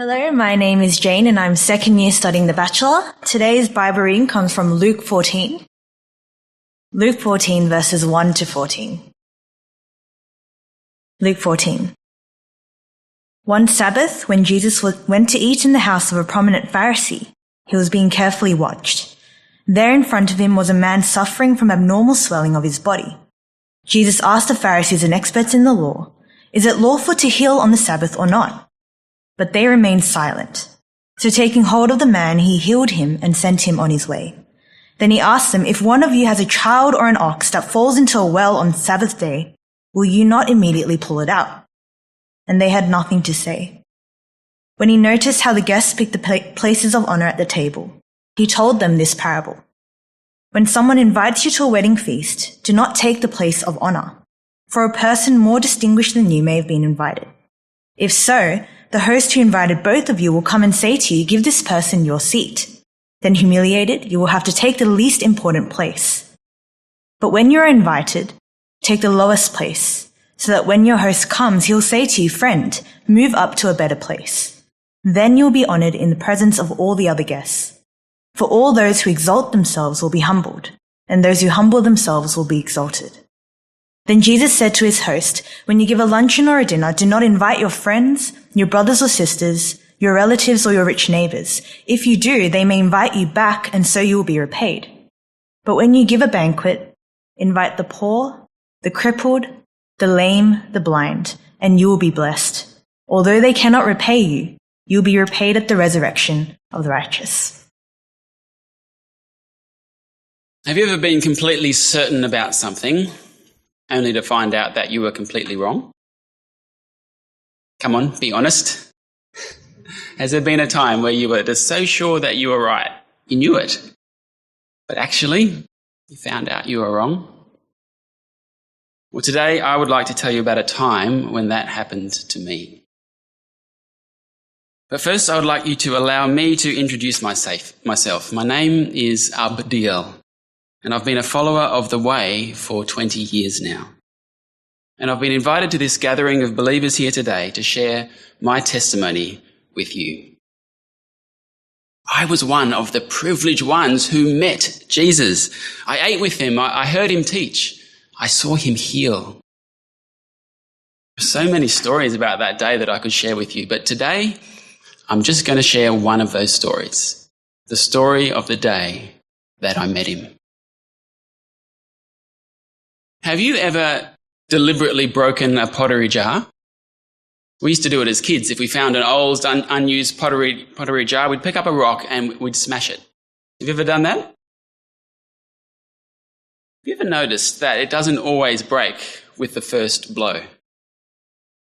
Hello, my name is Jane and I'm second year studying the Bachelor. Today's Bible reading comes from Luke 14. Luke 14 verses 1 to 14. Luke 14. One Sabbath, when Jesus went to eat in the house of a prominent Pharisee, he was being carefully watched. There in front of him was a man suffering from abnormal swelling of his body. Jesus asked the Pharisees and experts in the law, "Is it lawful to heal on the Sabbath or not?" But they remained silent. So taking hold of the man, he healed him and sent him on his way. Then he asked them, "If one of you has a child or an ox that falls into a well on Sabbath day, will you not immediately pull it out?" And they had nothing to say. When he noticed how the guests picked the places of honor at the table, he told them this parable. When someone invites you to a wedding feast, do not take the place of honor, for a person more distinguished than you may have been invited. If so, the host who invited both of you will come and say to you, "Give this person your seat." Then humiliated, you will have to take the least important place. But when you are invited, take the lowest place, so that when your host comes, he'll say to you, "Friend, move up to a better place." Then you'll be honored in the presence of all the other guests. For all those who exalt themselves will be humbled, and those who humble themselves will be exalted. Then Jesus said to his host, "When you give a luncheon or a dinner, do not invite your friends, your brothers or sisters, your relatives or your rich neighbors. If you do, they may invite you back, and so you will be repaid. But when you give a banquet, invite the poor, the crippled, the lame, the blind, and you will be blessed. Although they cannot repay you, you will be repaid at the resurrection of the righteous." Have you ever been completely certain about something, only to find out that you were completely wrong? Come on, be honest. Has there been a time where you were just so sure that you were right? You knew it, but actually you found out you were wrong? Well, today I would like to tell you about a time when that happened to me. But first I would like you to allow me to introduce myself. My name is Abdiel, and I've been a follower of the Way for 20 years now. And I've been invited to this gathering of believers here today to share my testimony with you. I was one of the privileged ones who met Jesus. I ate with him. I heard him teach. I saw him heal. So many stories about that day that I could share with you. But today, I'm just going to share one of those stories. The story of the day that I met him. Have you ever deliberately broken a pottery jar? We used to do it as kids. If we found an old, unused pottery jar, we'd pick up a rock and we'd smash it. Have you ever done that? Have you ever noticed that it doesn't always break with the first blow?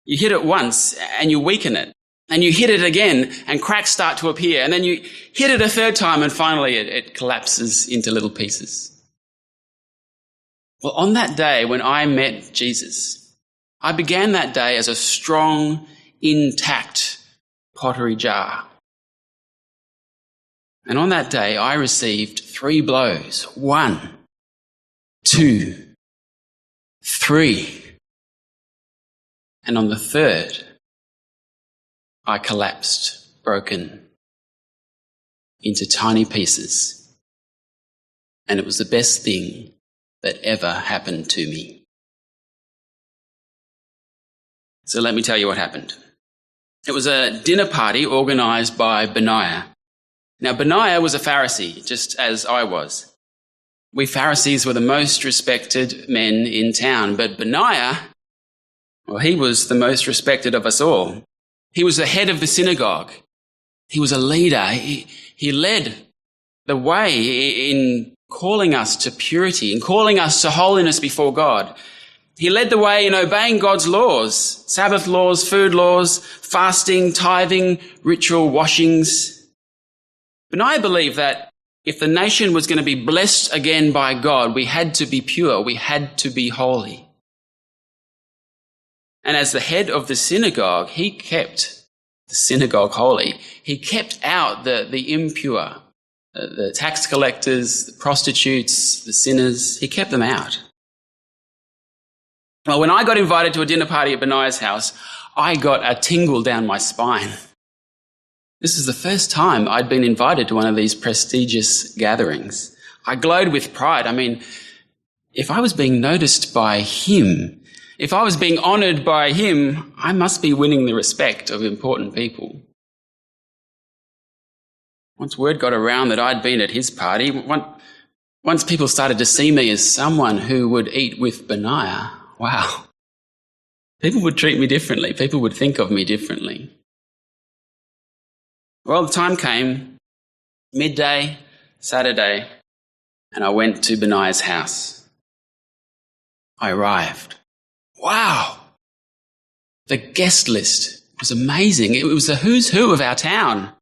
You hit it once and you weaken it. And you hit it again and cracks start to appear. And then you hit it a third time and finally it collapses into little pieces. Well, on that day when I met Jesus, I began that day as a strong, intact pottery jar. And on that day, I received 3 blows. 1, 2, 3. And on the third, I collapsed, broken into tiny pieces. And it was the best thing that ever happened to me. So let me tell you what happened. It was a dinner party organised by Benaiah. Now, Benaiah was a Pharisee, just as I was. We Pharisees were the most respected men in town, but Benaiah, well, he was the most respected of us all. He was the head of the synagogue. He was a leader. He led the way in calling us to purity, in calling us to holiness before God. He led the way in obeying God's laws, Sabbath laws, food laws, fasting, tithing, ritual washings. Benaiah believed that if the nation was going to be blessed again by God, we had to be pure, we had to be holy. And as the head of the synagogue, he kept the synagogue holy. He kept out the impure, the tax collectors, the prostitutes, the sinners. He kept them out. Well, when I got invited to a dinner party at Benaiah's house, I got a tingle down my spine. This is the first time I'd been invited to one of these prestigious gatherings. I glowed with pride. I mean, if I was being noticed by him, if I was being honoured by him, I must be winning the respect of important people. Once word got around that I'd been at his party, once people started to see me as someone who would eat with Benaiah, wow, people would treat me differently. People would think of me differently. Well, the time came, midday, Saturday, and I went to Benaiah's house. I arrived. Wow! The guest list was amazing. It was the who's who of our town,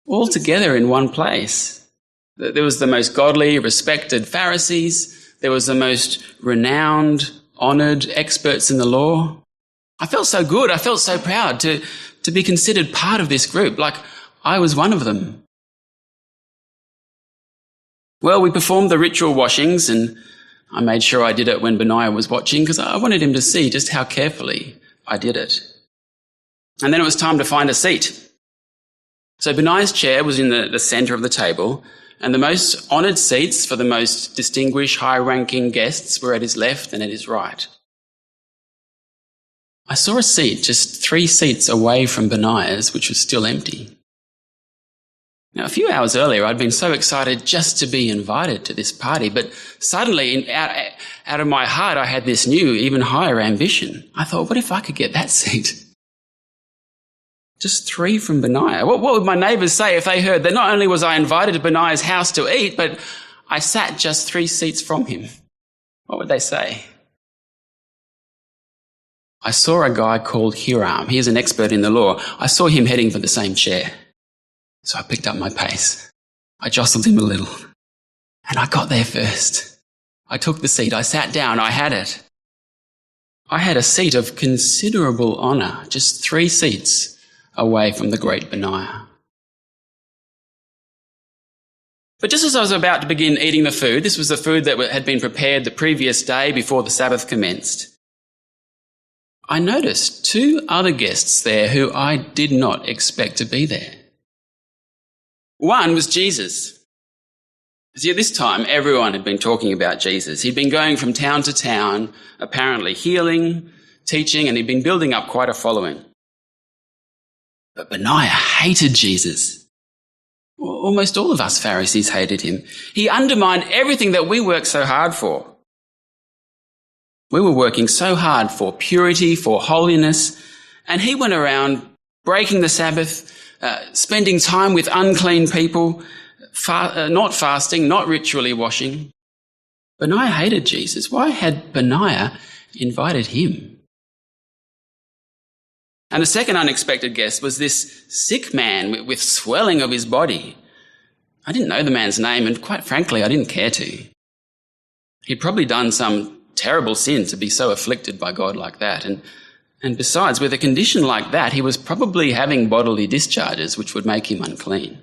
all together in one place. There was the most godly, respected Pharisees. There was the most renowned, honoured experts in the law. I felt so good. I felt so proud to be considered part of this group, like I was one of them. Well, we performed the ritual washings, and I made sure I did it when Benaiah was watching because I wanted him to see just how carefully I did it. And then it was time to find a seat. So Benaiah's chair was in the centre of the table, and the most honoured seats for the most distinguished, high-ranking guests were at his left and at his right. I saw a seat just 3 seats away from Benaiah's, which was still empty. Now, a few hours earlier, I'd been so excited just to be invited to this party, but suddenly, out of my heart, I had this new, even higher ambition. I thought, what if I could get that seat? Just 3 from Benaiah. What would my neighbours say if they heard that not only was I invited to Benaiah's house to eat, but I sat just 3 seats from him? What would they say? I saw a guy called Hiram. He is an expert in the law. I saw him heading for the same chair. So I picked up my pace. I jostled him a little. And I got there first. I took the seat. I sat down. I had it. I had a seat of considerable honour, just 3 seats away from the great Benaiah. But just as I was about to begin eating the food, this was the food that had been prepared the previous day before the Sabbath commenced, I noticed 2 other guests there who I did not expect to be there. One was Jesus. See, at this time, everyone had been talking about Jesus. He'd been going from town to town, apparently healing, teaching, and he'd been building up quite a following. But Benaiah hated Jesus. Almost all of us Pharisees hated him. He undermined everything that we worked so hard for. We were working so hard for purity, for holiness, and he went around breaking the Sabbath, spending time with unclean people, not fasting, not ritually washing. Benaiah hated Jesus. Why had Benaiah invited him? And the second unexpected guest was this sick man with swelling of his body. I didn't know the man's name, and quite frankly, I didn't care to. He'd probably done some terrible sin to be so afflicted by God like that. And besides, with a condition like that, he was probably having bodily discharges which would make him unclean.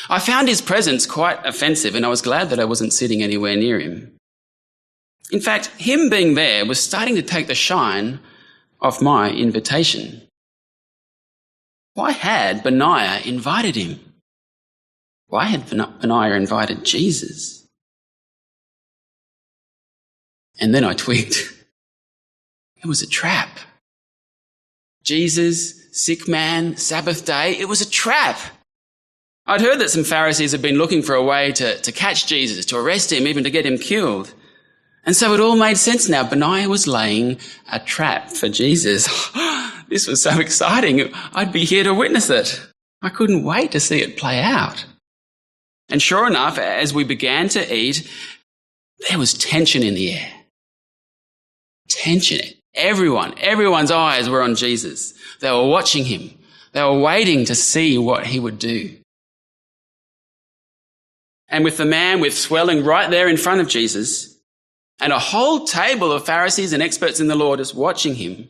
I found his presence quite offensive, and I was glad that I wasn't sitting anywhere near him. In fact, him being there was starting to take the shine off my invitation. Why had Benaiah invited him? Why had Benaiah invited Jesus? And then I twigged. It was a trap. Jesus, sick man, Sabbath day, it was a trap. I'd heard that some Pharisees had been looking for a way to catch Jesus, to arrest him, even to get him killed. And so it all made sense now. Benaiah was laying a trap for Jesus. This was so exciting. I'd be here to witness it. I couldn't wait to see it play out. And sure enough, as we began to eat, there was tension in the air. Tension. Everyone's eyes were on Jesus. They were watching him. They were waiting to see what he would do. And with the man with swelling right there in front of Jesus, and a whole table of Pharisees and experts in the law just watching him,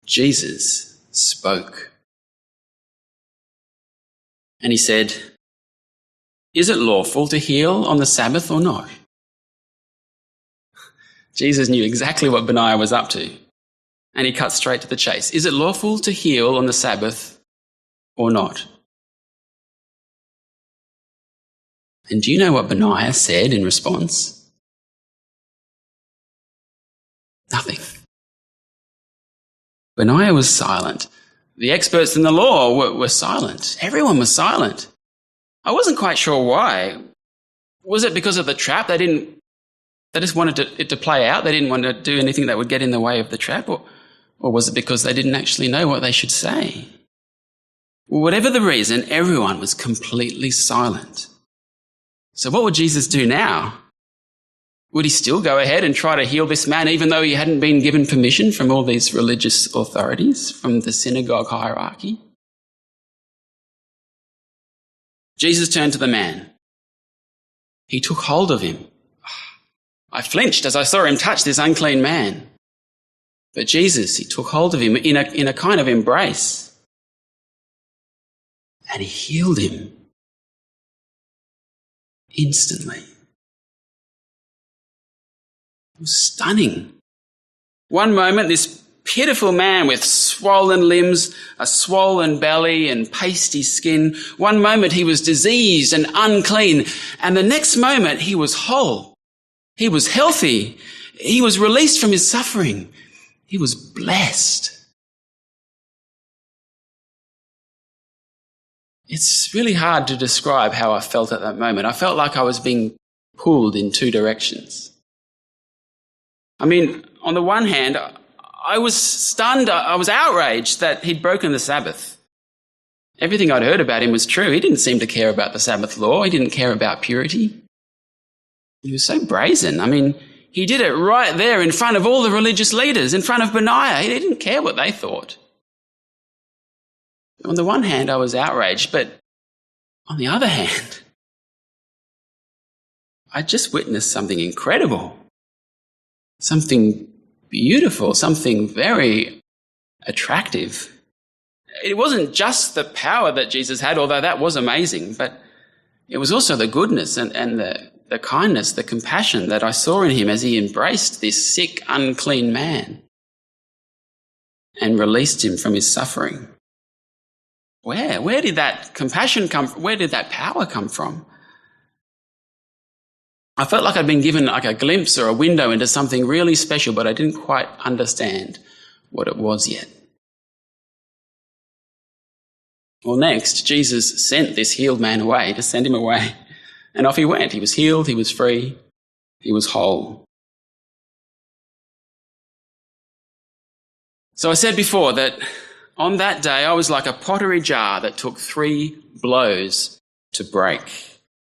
Jesus spoke. And he said, "Is it lawful to heal on the Sabbath or not?" Jesus knew exactly what Benaiah was up to, and he cut straight to the chase. Is it lawful to heal on the Sabbath or not? And do you know what Benaiah said in response? Nothing. Benaiah was silent. The experts in the law were silent. Everyone was silent. I wasn't quite sure why. Was it because of the trap? They just wanted it to play out. They didn't want to do anything that would get in the way of the trap. Or was it because they didn't actually know what they should say? Well, whatever the reason, everyone was completely silent. So what would Jesus do now? Would he still go ahead and try to heal this man even though he hadn't been given permission from all these religious authorities, from the synagogue hierarchy? Jesus turned to the man. He took hold of him. I flinched as I saw him touch this unclean man. But Jesus, he took hold of him in a kind of embrace. And he healed him instantly. It was stunning. One moment, this pitiful man with swollen limbs, a swollen belly and pasty skin. One moment he was diseased and unclean, and the next moment he was whole. He was healthy. He was released from his suffering. He was blessed. It's really hard to describe how I felt at that moment. I felt like I was being pulled in two directions. I mean, on the one hand, I was stunned, I was outraged that he'd broken the Sabbath. Everything I'd heard about him was true. He didn't seem to care about the Sabbath law. He didn't care about purity. He was so brazen. I mean, he did it right there in front of all the religious leaders, in front of Benaiah. He didn't care what they thought. On the one hand, I was outraged, but on the other hand, I just witnessed something incredible. Something beautiful, something very attractive. It wasn't just the power that Jesus had, although that was amazing, but it was also the goodness and the kindness, the compassion that I saw in him as he embraced this sick, unclean man and released him from his suffering. Where did that compassion come from? Where did that power come from? I felt like I'd been given like a glimpse or a window into something really special, but I didn't quite understand what it was yet. Well, next, Jesus sent this healed man away, to send him away. And off he went. He was healed, he was free, he was whole. So I said before that on that day I was like a pottery jar that took 3 blows to break.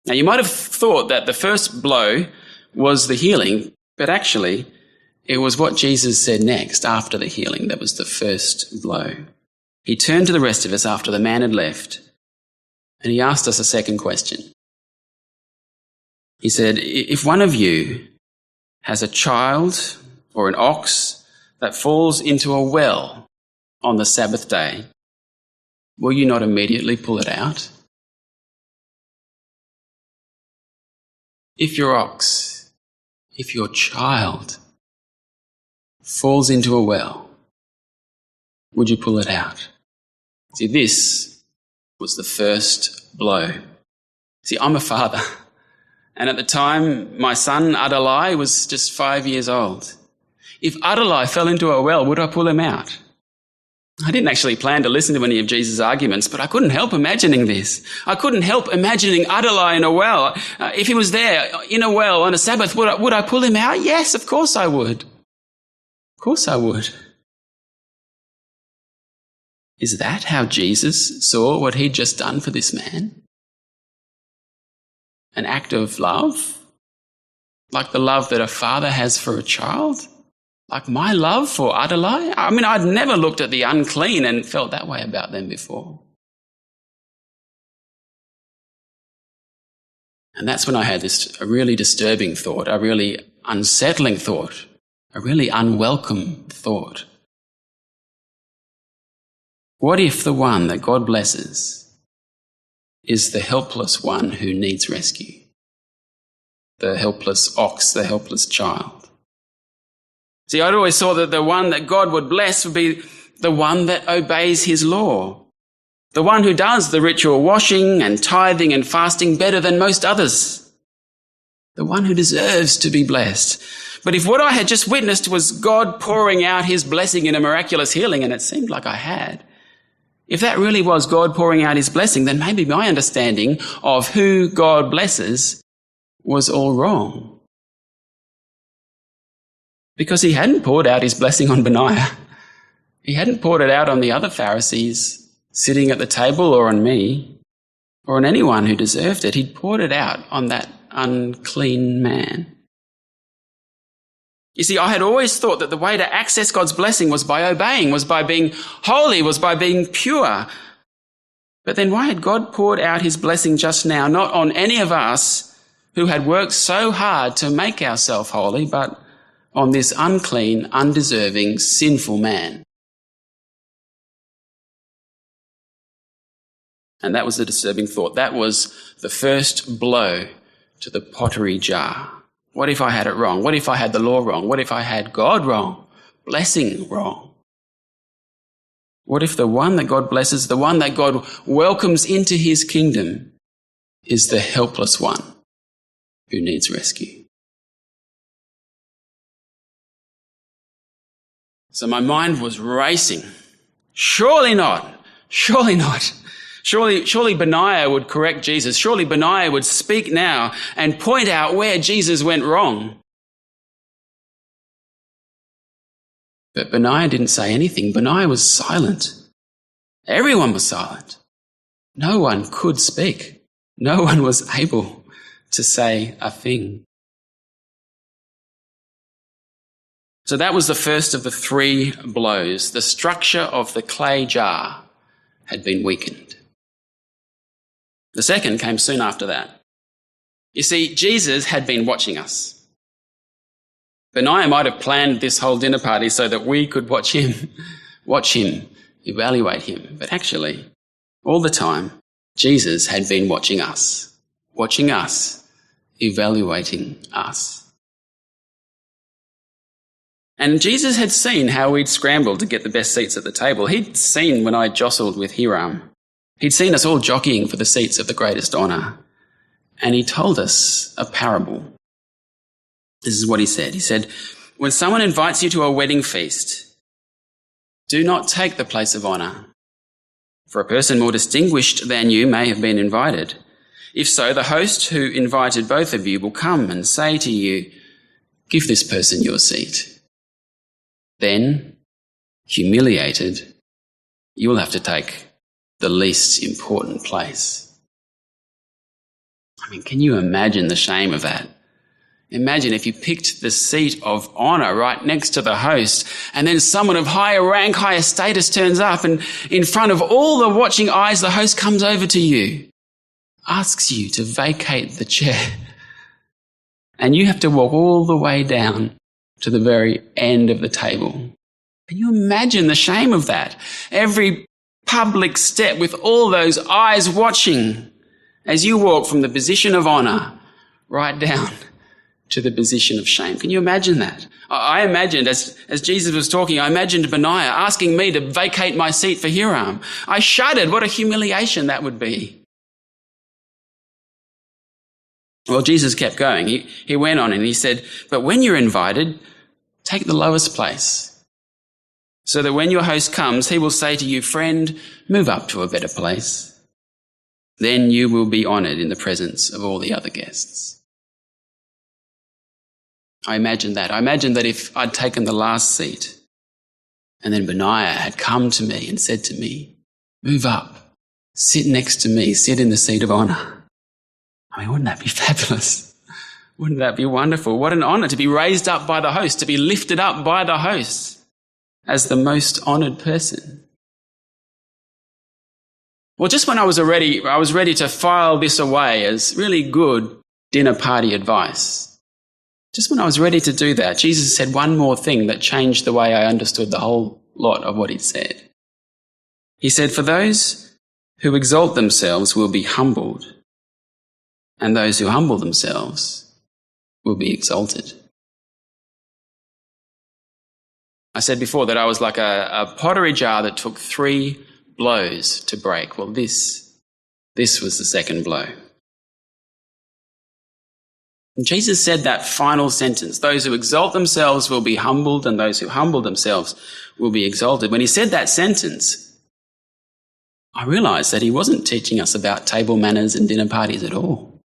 Now, you might have thought that the first blow was the healing, but actually it was what Jesus said next after the healing that was the first blow. He turned to the rest of us after the man had left, and he asked us a second question. He said, if one of you has a child or an ox that falls into a well on the Sabbath day, will you not immediately pull it out? If your ox, if your child falls into a well, would you pull it out? See, this was the first blow. See, I'm a father, and at the time, my son, Adalai, was just 5 years old. If Adalai fell into a well, would I pull him out? I didn't actually plan to listen to any of Jesus' arguments, but I couldn't help imagining this. I couldn't help imagining Adalai in a well. If he was there in a well on a Sabbath, would I pull him out? Yes, of course I would. Of course I would. Is that how Jesus saw what he'd just done for this man? An act of love? Like the love that a father has for a child? Like my love for Adalai? I mean, I'd never looked at the unclean and felt that way about them before. And that's when I had a really disturbing thought, a really unsettling thought, a really unwelcome thought. What if the one that God blesses is the helpless one who needs rescue? The helpless ox, the helpless child. See, I'd always thought that the one that God would bless would be the one that obeys his law. The one who does the ritual washing and tithing and fasting better than most others. The one who deserves to be blessed. But if what I had just witnessed was God pouring out his blessing in a miraculous healing, and it seemed like I had, if that really was God pouring out his blessing, then maybe my understanding of who God blesses was all wrong. Because he hadn't poured out his blessing on Benaiah. He hadn't poured it out on the other Pharisees sitting at the table or on me or on anyone who deserved it. He'd poured it out on that unclean man. You see, I had always thought that the way to access God's blessing was by obeying, was by being holy, was by being pure. But then why had God poured out his blessing just now, not on any of us who had worked so hard to make ourselves holy, but on this unclean, undeserving, sinful man? And that was the disturbing thought. That was the first blow to the pottery jar. What if I had it wrong? What if I had the law wrong? What if I had God wrong? Blessing wrong? What if the one that God blesses, the one that God welcomes into his kingdom, is the helpless one who needs rescue? So my mind was racing. Surely not. Surely not. Surely Benaiah would correct Jesus. Surely Benaiah would speak now and point out where Jesus went wrong. But Benaiah didn't say anything. Benaiah was silent. Everyone was silent. No one could speak. No one was able to say a thing. So that was the first of the 3 blows. The structure of the clay jar had been weakened. The second came soon after that. You see, Jesus had been watching us. Benaiah might have planned this whole dinner party so that we could watch him, evaluate him. But actually, all the time, Jesus had been watching us, evaluating us. And Jesus had seen how we'd scrambled to get the best seats at the table. He'd seen when I jostled with Hiram. He'd seen us all jockeying for the seats of the greatest honour. And he told us a parable. This is what he said. He said, when someone invites you to a wedding feast, do not take the place of honour, for a person more distinguished than you may have been invited. If so, the host who invited both of you will come and say to you, give this person your seat. Then, humiliated, you will have to take the least important place. I mean, can you imagine the shame of that? Imagine if you picked the seat of honour right next to the host, and then someone of higher rank, higher status turns up, and in front of all the watching eyes, the host comes over to you, asks you to vacate the chair, and you have to walk all the way down to the very end of the table. Can you imagine the shame of that? Every public step with all those eyes watching as you walk from the position of honour right down to the position of shame. Can you imagine that? I imagined, as Jesus was talking, I imagined Benaiah asking me to vacate my seat for Hiram. I shuddered. What a humiliation that would be. Well, Jesus kept going. He went on and he said, but when you're invited, take the lowest place, so that when your host comes, he will say to you, friend, move up to a better place. Then you will be honoured in the presence of all the other guests. I imagined that. I imagined that if I'd taken the last seat and then Benaiah had come to me and said to me, move up, sit next to me, sit in the seat of honour. I mean, wouldn't that be fabulous? Wouldn't that be wonderful? What an honour to be raised up by the host, to be lifted up by the host as the most honoured person. Well, just when I was ready to file this away as really good dinner party advice, just when I was ready to do that, Jesus said one more thing that changed the way I understood the whole lot of what he'd said. He said, for those who exalt themselves will be humbled, and those who humble themselves will be exalted. I said before that I was like a pottery jar that took 3 blows to break. Well, this was the second blow. And Jesus said that final sentence, those who exalt themselves will be humbled and those who humble themselves will be exalted. When he said that sentence, I realised that he wasn't teaching us about table manners and dinner parties at all.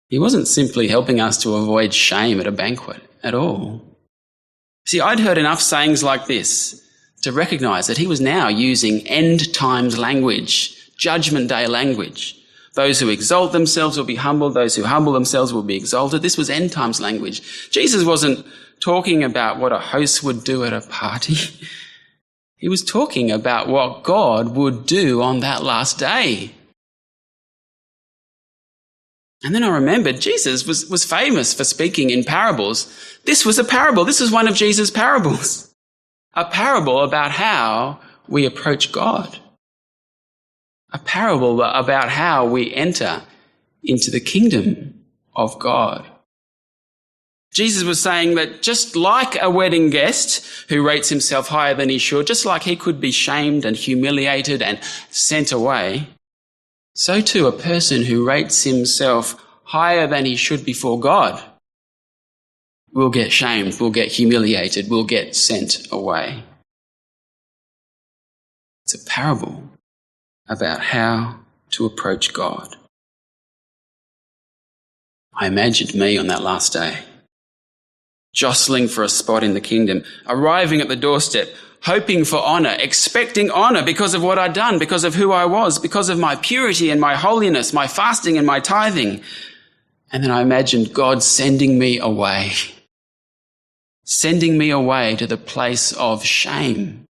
He wasn't simply helping us to avoid shame at a banquet at all. See, I'd heard enough sayings like this to recognise that he was now using end times language, judgment day language. Those who exalt themselves will be humbled. Those who humble themselves will be exalted. This was end times language. Jesus wasn't talking about what a host would do at a party. He was talking about what God would do on that last day. And then I remembered Jesus was famous for speaking in parables. This was a parable. This is one of Jesus' parables. A parable about how we approach God. A parable about how we enter into the kingdom of God. Jesus was saying that just like a wedding guest who rates himself higher than he should, just like he could be shamed and humiliated and sent away, so too a person who rates himself higher than he should before God will get shamed, will get humiliated, will get sent away. It's a parable about how to approach God. I imagined me on that last day, jostling for a spot in the kingdom, arriving at the doorstep, hoping for honour, expecting honour because of what I'd done, because of who I was, because of my purity and my holiness, my fasting and my tithing. And then I imagined God sending me away to the place of shame.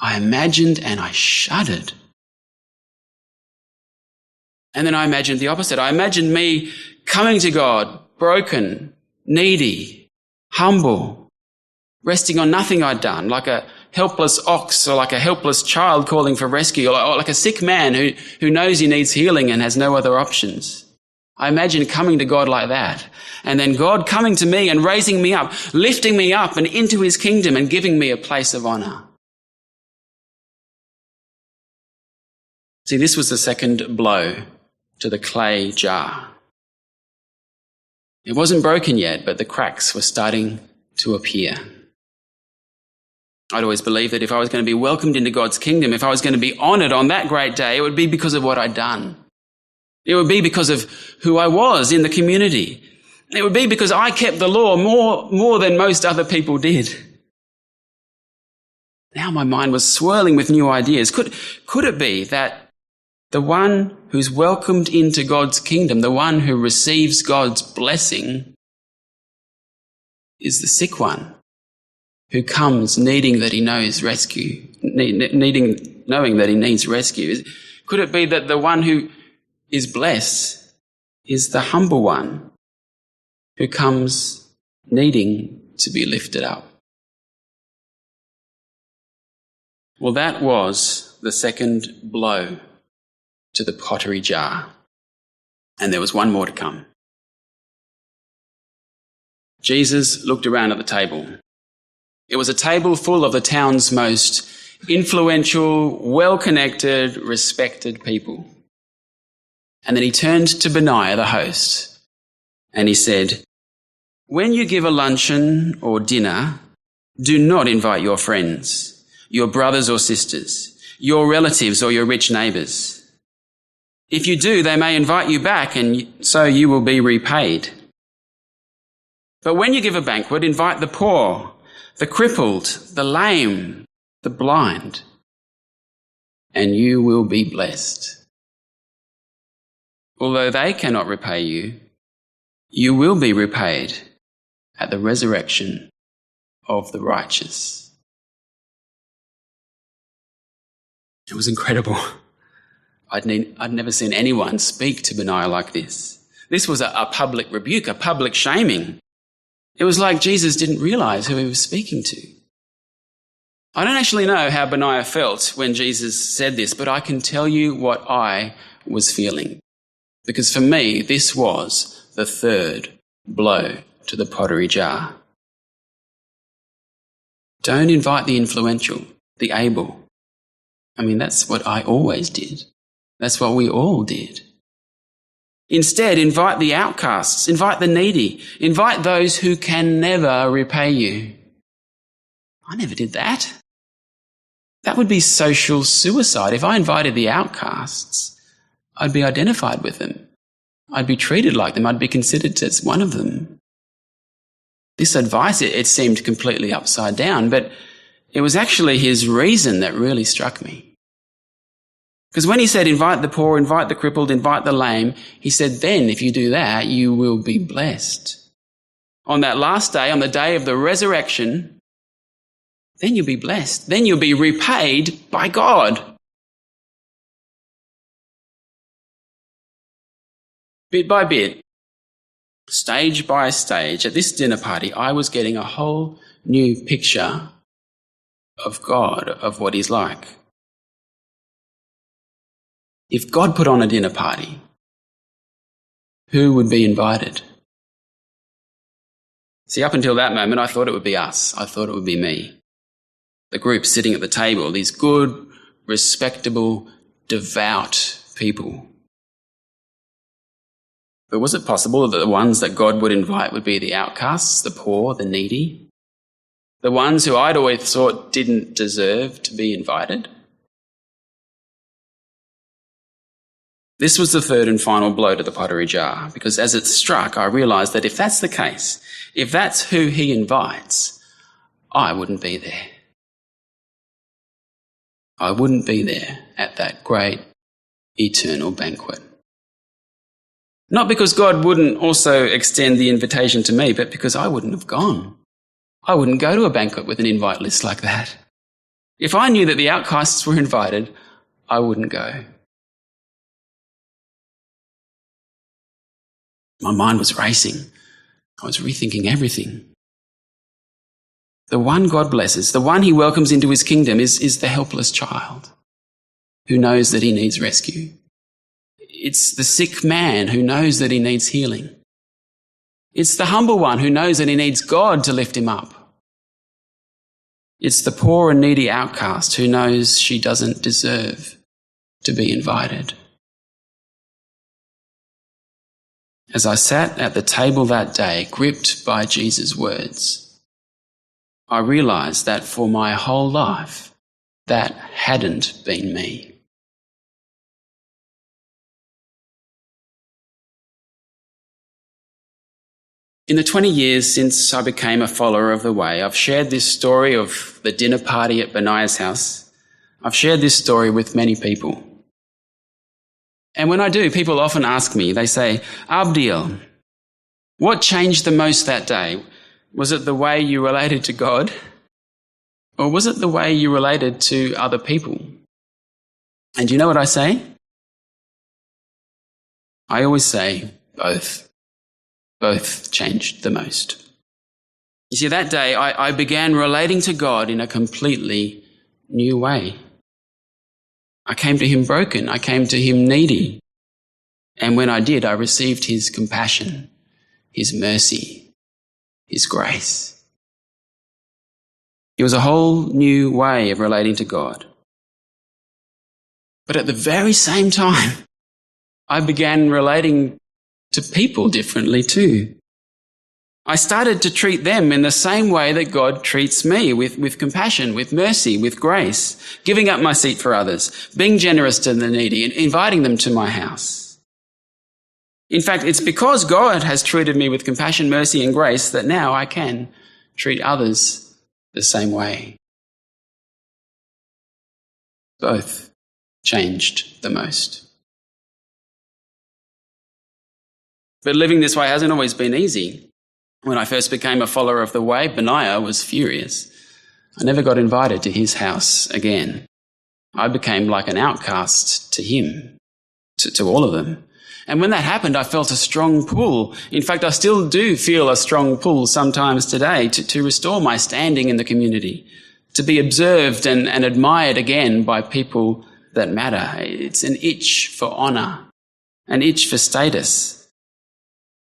I imagined and I shuddered. And then I imagined the opposite. I imagined me coming to God, broken, needy, humble, resting on nothing I'd done, like a helpless ox or like a helpless child calling for rescue, or like a sick man who knows he needs healing and has no other options. I imagined coming to God like that, and then God coming to me and raising me up, lifting me up and into his kingdom and giving me a place of honour. See, this was the second blow to the clay jar. It wasn't broken yet, but the cracks were starting to appear. I'd always believed that if I was going to be welcomed into God's kingdom, if I was going to be honoured on that great day, it would be because of what I'd done. It would be because of who I was in the community. It would be because I kept the law more than most other people did. Now my mind was swirling with new ideas. Could it be that the one who's welcomed into God's kingdom, the one who receives God's blessing, is the sick one who comes needing that he knows rescue, knowing that he needs rescue? Could it be that the one who is blessed is the humble one who comes needing to be lifted up? Well, that was the second blow to the pottery jar. And there was one more to come. Jesus looked around at the table. It was a table full of the town's most influential, well-connected, respected people. And then he turned to Benaiah, the host, and he said, "When you give a luncheon or dinner, do not invite your friends, your brothers or sisters, your relatives or your rich neighbours. If you do, they may invite you back, and so you will be repaid. But when you give a banquet, invite the poor, the crippled, the lame, the blind, and you will be blessed. Although they cannot repay you, you will be repaid at the resurrection of the righteous." It was incredible. I'd never seen anyone speak to Benaiah like this. This was a public rebuke, a public shaming. It was like Jesus didn't realise who he was speaking to. I don't actually know how Benaiah felt when Jesus said this, but I can tell you what I was feeling. Because for me, this was the third blow to the pottery jar. Don't invite the influential, the able, I mean, that's what I always did. That's what we all did. Instead, invite the outcasts, invite the needy, invite those who can never repay you. I never did that. That would be social suicide. If I invited the outcasts, I'd be identified with them. I'd be treated like them. I'd be considered as one of them. This advice, it seemed completely upside down, but it was actually his reason that really struck me. Because when he said, invite the poor, invite the crippled, invite the lame, he said, then if you do that, you will be blessed. On that last day, on the day of the resurrection, then you'll be blessed. Then you'll be repaid by God. Bit by bit, stage by stage, at this dinner party, I was getting a whole new picture of God, of what he's like. If God put on a dinner party, who would be invited? See, up until that moment, I thought it would be us. I thought it would be me. The group sitting at the table, these good, respectable, devout people. But was it possible that the ones that God would invite would be the outcasts, the poor, the needy? The ones who I'd always thought didn't deserve to be invited? This was the third and final blow to the pottery jar, because as it struck, I realised that if that's the case, if that's who he invites, I wouldn't be there. I wouldn't be there at that great eternal banquet. Not because God wouldn't also extend the invitation to me, but because I wouldn't have gone. I wouldn't go to a banquet with an invite list like that. If I knew that the outcasts were invited, I wouldn't go. My mind was racing. I was rethinking everything. The one God blesses, the one he welcomes into his kingdom is the helpless child who knows that he needs rescue. It's the sick man who knows that he needs healing. It's the humble one who knows that he needs God to lift him up. It's the poor and needy outcast who knows she doesn't deserve to be invited. As I sat at the table that day, gripped by Jesus' words, I realised that for my whole life, that hadn't been me. In the 20 years since I became a follower of the way, I've shared this story of the dinner party at Benaiah's house. I've shared this story with many people. And when I do, people often ask me, they say, Abdiel, what changed the most that day? Was it the way you related to God? Or was it the way you related to other people? And you know what I say? I always say both. Both changed the most. You see, that day I began relating to God in a completely new way. I came to him broken. I came to him needy. And when I did, I received his compassion, his mercy, his grace. It was a whole new way of relating to God. But at the very same time, I began relating to people differently too. I started to treat them in the same way that God treats me, with compassion, with mercy, with grace, giving up my seat for others, being generous to the needy, and inviting them to my house. In fact, it's because God has treated me with compassion, mercy, and grace that now I can treat others the same way. Both changed the most. But living this way hasn't always been easy. When I first became a follower of the way, Benaiah was furious. I never got invited to his house again. I became like an outcast to him, to all of them. And when that happened, I felt a strong pull. In fact, I still do feel a strong pull sometimes today to restore my standing in the community, to be observed and admired again by people that matter. It's an itch for honour, an itch for status.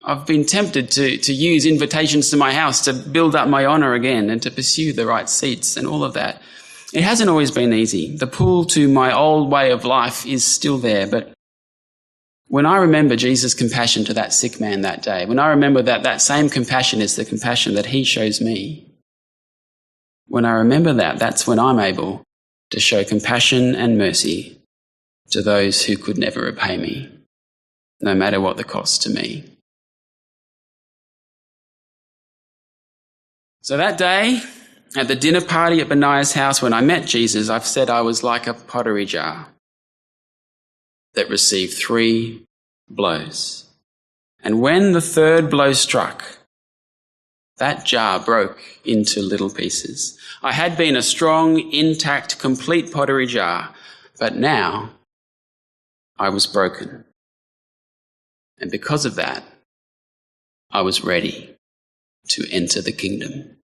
I've been tempted to use invitations to my house to build up my honour again and to pursue the right seats and all of that. It hasn't always been easy. The pull to my old way of life is still there, but when I remember Jesus' compassion to that sick man that day, when I remember that that same compassion is the compassion that he shows me, when I remember that, that's when I'm able to show compassion and mercy to those who could never repay me, no matter what the cost to me. So that day, at the dinner party at Benaiah's house, when I met Jesus, I've said I was like a pottery jar that received 3 blows. And when the 3rd blow struck, that jar broke into little pieces. I had been a strong, intact, complete pottery jar, but now I was broken. And because of that, I was ready to enter the kingdom.